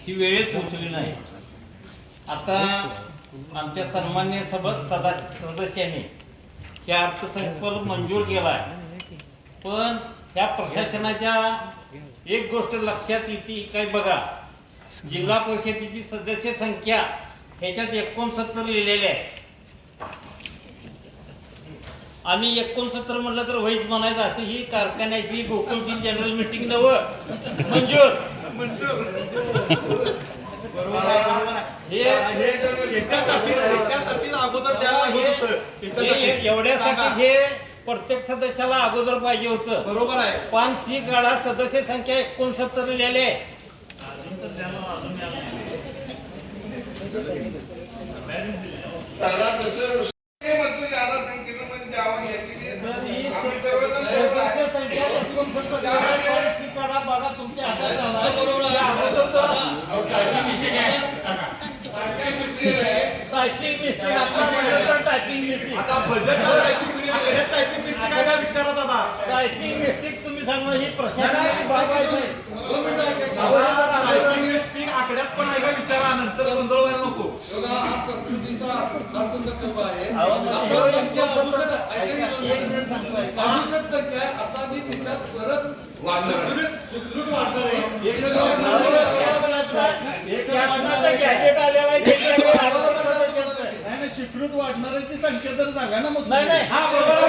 ही वेळेत पोहोचली नाही। आता आमच्या सन्मान्य सदस्यांनी हे अर्थसंकल्प मंजूर केलाय, पण ह्या प्रशासनाच्या एक गोष्ट लक्षात येते काय बघा, जिल्हा परिषदेची सदस्य संख्या ह्याच्यात 69 लिहिलेले आहे आणि 69 म्हटलं तर व्हाईट म्हणायचं असं ही कारखान्याची गोकुळची जनरल मीटिंग नवं मंजूर एवढ्यासाठी हे प्रत्येक सदस्याला अगोदर पाहिजे होतं। बरोबर आहे। 5 काळा सदस्य संख्या 69 लिहिलेले आहे। बघा तुमच्या टायपिंग मिस्टेक तुम्ही सांगा ही प्रशासनाची बाब आहे। आकड्यात पण आहे का विचारा, नंतर गोंधळ व्हायला नको। अर्थसंकल्प आहे संख्या आता मी त्याच्यात परत सुदृढ वाढणार आहे। गॅजेट आलेला आहे स्वीकृत वाढणाऱ्याची संख्या तर सांगा ना मग। नाही नाही, हा बरोबर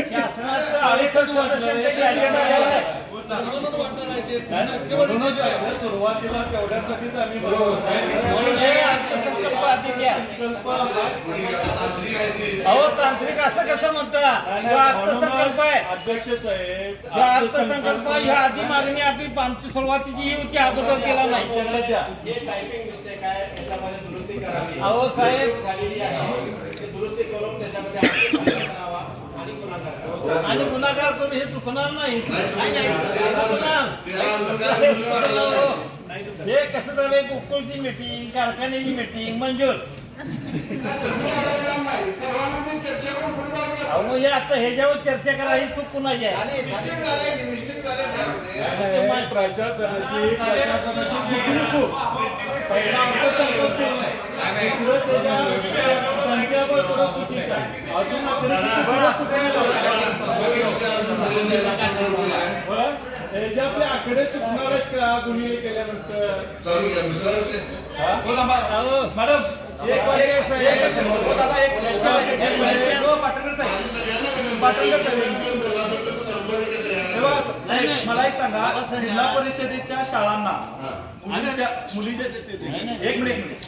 शासनाचं 68 सदस्यांचं गॅजेट आलेलं आहे। वाढणार आहे सुरुवातीला तेवढ्यासाठीच आम्ही म्हणून हे अर्थसंकल्प आधी द्या। अहो तांत्रिक असं कसं म्हणता, अर्थसंकल्प आहे अध्यक्ष साहेब, हा अर्थसंकल्प ह्या आधी मागणी आपली आमची सुरुवातीची ही होती, अगोदर केला नाही। टायपिंग मिस्टेक आहे, त्याच्यामध्ये दुरुस्ती करावी। अहो साहेब झालेली आहे, दुरुस्ती करून त्याच्यामध्ये आणि गुन्हागार करून हे चुकणार नाही। हे कसं झालंय, गोकुळची मीटिंग कारखान्याची मीटिंग मंजूर। अहो हे आता ह्याच्यावर चर्चा करा, ही चूक कुणाची आहे? प्रशासनाची दुसरी चूक, पहिला अर्थसंकल्प नाही, दुसरं त्याच्या संख्याबळ थोडं चुकीचं आहे। अजून ह्याच्यातले आकडे चुकणार आहेत का गुन्हे केल्यानंतर? मॅडम मला एक सांगा, जिल्हा परिषदेच्या शाळांना एक मिनिट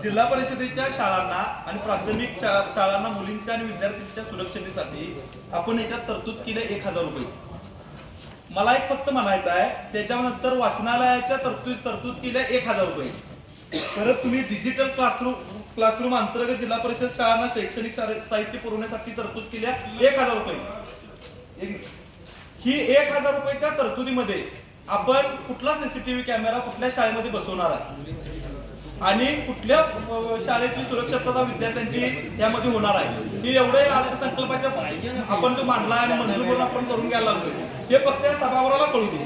जिल्हा परिषदेच्या शाळांना आणि प्राथमिक शाळांना मुलींच्या आणि विद्यार्थ्यांच्या सुरक्षेसाठी आपण याच्यात तरतूद केली 1000 रुपयाची। मला एक फक्त म्हणायचं आहे, त्याच्यानंतर वाचनालयाच्या तरतूद केल्या 1000 रुपये। परत तुम्ही डिजिटल क्लासरूम अंतर्गत जिल्हा परिषद शाळांना शैक्षणिक साहित्य पुरवण्यासाठी तरतूद केल्या 1000 रुपये। ही 1000 रुपयाच्या तरतुदीमध्ये आपण कुठला सीसीटीव्ही कॅमेरा कुठल्या शाळेमध्ये बसवणार आहे आणि कुठल्या शाळेची सुरक्षितता विद्यार्थ्यांची यामध्ये होणार आहे, हे एवढे अर्थसंकल्पाच्या आपण जो मांडला आणि मंजूर करून आपण करून घ्यायला लागलो, हे फक्त सभागृहाला कळू दे।